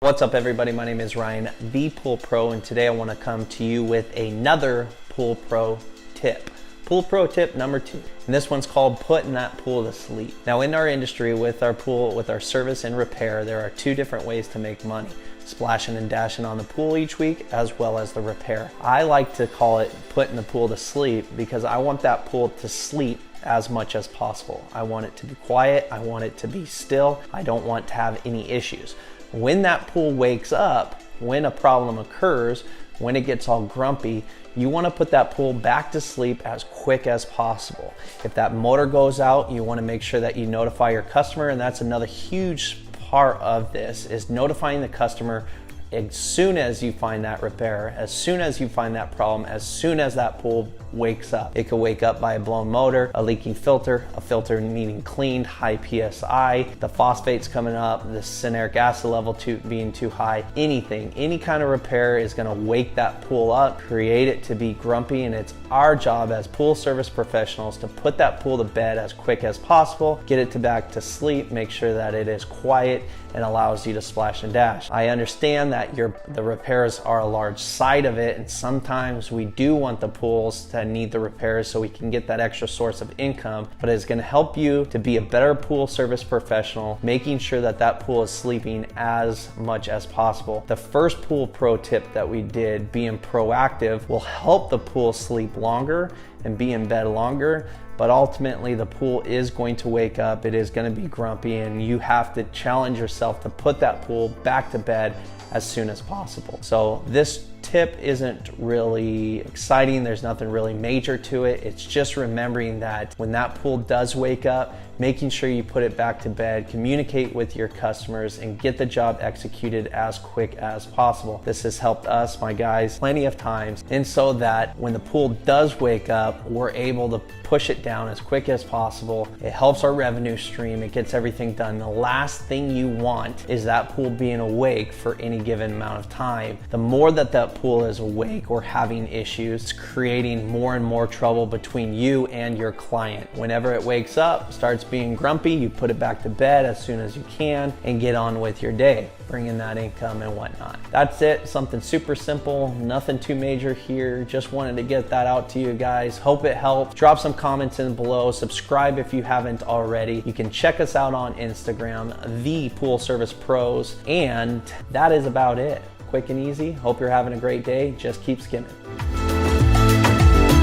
What's up everybody, my name is Ryan, the Pool Pro, and today I want to come to you with another Pool Pro tip. Pool Pro tip number 2, and this one's called putting that pool to sleep. Now in our industry with our pool, with our service and repair, there are 2 different ways to make money. Splashing and dashing on the pool each week, as well as the repair. I like to call it putting the pool to sleep because I want that pool to sleep as much as possible. I want it to be quiet, I want it to be still, I don't want to have any issues. When that pool wakes up, when a problem occurs, when it gets all grumpy, you want to put that pool back to sleep as quick as possible. If that motor goes out, you want to make sure that you notify your customer, and that's another huge part of this, is notifying the customer as soon as you find that repair, as soon as you find that problem, as soon as that pool wakes up. It could wake up by a blown motor, a leaking filter, a filter needing cleaned, high PSI, the phosphates coming up, the cyanuric acid level being too high. Anything, any kind of repair is going to wake that pool up, create it to be grumpy, and it's our job as pool service professionals to put that pool to bed as quick as possible, get it back to sleep, make sure that it is quiet and allows you to splash and dash. I understand that the repairs are a large side of it, and sometimes we do want the pools to need the repairs so we can get that extra source of income, but it's going to help you to be a better pool service professional, making sure that that pool is sleeping as much as possible. The first Pool Pro tip that we did, being proactive, will help the pool sleep longer and be in bed longer, but ultimately the pool is going to wake up, it is going to be grumpy, and you have to challenge yourself to put that pool back to bed as soon as possible. So this tip isn't really exciting, there's nothing really major to it. It's just remembering that when that pool does wake up, making sure you put it back to bed, communicate with your customers, and get the job executed as quick as possible. This has helped us, my guys, plenty of times, and so that when the pool does wake up, we're able to push it down as quick as possible. It helps our revenue stream, it gets everything done. The last thing you want is that pool being awake for any given amount of time. The more that that pool is awake or having issues, it's creating more and more trouble between you and your client. Whenever it wakes up, starts being grumpy, you put it back to bed as soon as you can and get on with your day, bring in that income and whatnot. That's it, something super simple, nothing too major here. Just wanted to get that out to you guys. Hope it helped. Drop some comments in below, subscribe if you haven't already. You can check us out on Instagram, the Pool Service Pros, and that is about it. Quick and easy. Hope you're having a great day. Just keep skimming.